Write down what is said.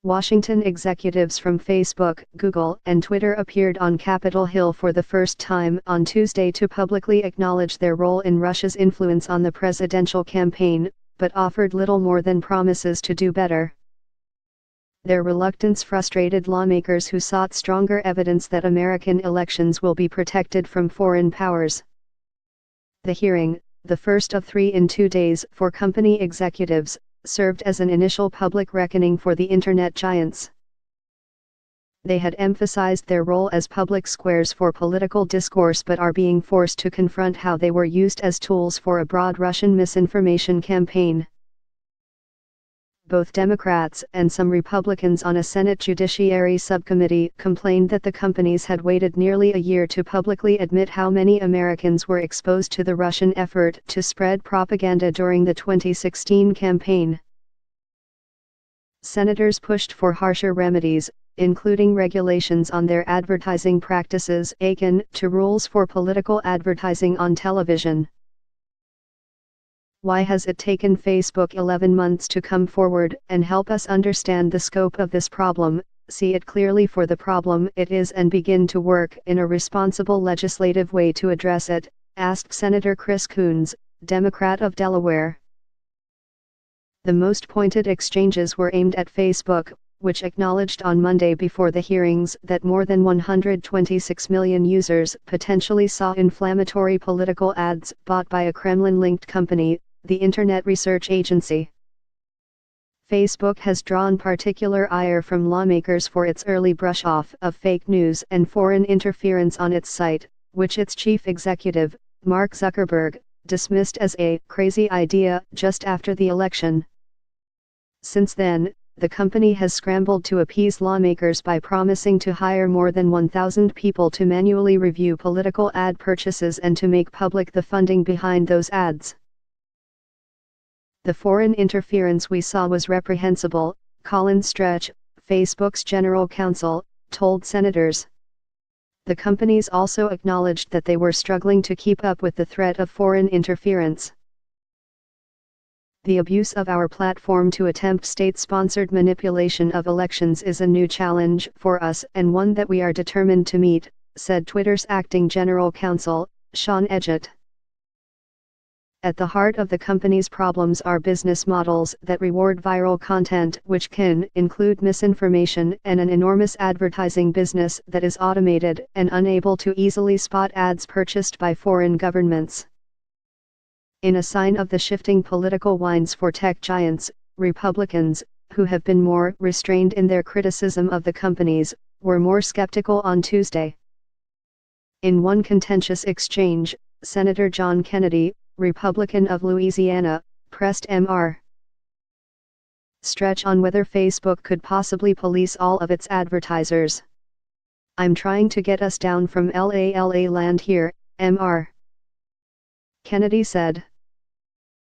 Washington executives from Facebook, Google, and Twitter appeared on Capitol Hill for the first time on Tuesday to publicly acknowledge their role in Russia's influence on the presidential campaign, but offered little more than promises to do better. Their reluctance frustrated lawmakers who sought stronger evidence that American elections will be protected from foreign powers. The hearing, the first of 3 in 2 days for company executives, served as an initial public reckoning for the Internet giants. They had emphasized their role as public squares for political discourse but are being forced to confront how they were used as tools for a broad Russian misinformation campaign. Both Democrats and some Republicans on a Senate Judiciary Subcommittee complained that the companies had waited nearly a year to publicly admit how many Americans were exposed to the Russian effort to spread propaganda during the 2016 campaign. Senators pushed for harsher remedies, including regulations on their advertising practices akin to rules for political advertising on television. Why has it taken Facebook 11 months to come forward and help us understand the scope of this problem, see it clearly for the problem it is and begin to work in a responsible legislative way to address it, asked Senator Chris Coons, Democrat of Delaware. The most pointed exchanges were aimed at Facebook, which acknowledged on Monday before the hearings that more than 126 million users potentially saw inflammatory political ads bought by a Kremlin-linked company, the Internet Research Agency. Facebook has drawn particular ire from lawmakers for its early brush-off of fake news and foreign interference on its site, which its chief executive, Mark Zuckerberg, dismissed as a crazy idea just after the election. Since then, the company has scrambled to appease lawmakers by promising to hire more than 1,000 people to manually review political ad purchases and to make public the funding behind those ads. The foreign interference we saw was reprehensible, Colin Stretch, Facebook's general counsel, told senators. The companies also acknowledged that they were struggling to keep up with the threat of foreign interference. The abuse of our platform to attempt state-sponsored manipulation of elections is a new challenge for us and one that we are determined to meet, said Twitter's acting general counsel, Sean Edgett. At the heart of the company's problems are business models that reward viral content which can include misinformation and an enormous advertising business that is automated and unable to easily spot ads purchased by foreign governments. In a sign of the shifting political winds for tech giants, Republicans, who have been more restrained in their criticism of the companies, were more skeptical on Tuesday. In one contentious exchange, Senator John Kennedy, Republican of Louisiana, pressed Mr. Stretch on whether Facebook could possibly police all of its advertisers. "I'm trying to get us down from LA land here, Mr. Kennedy said.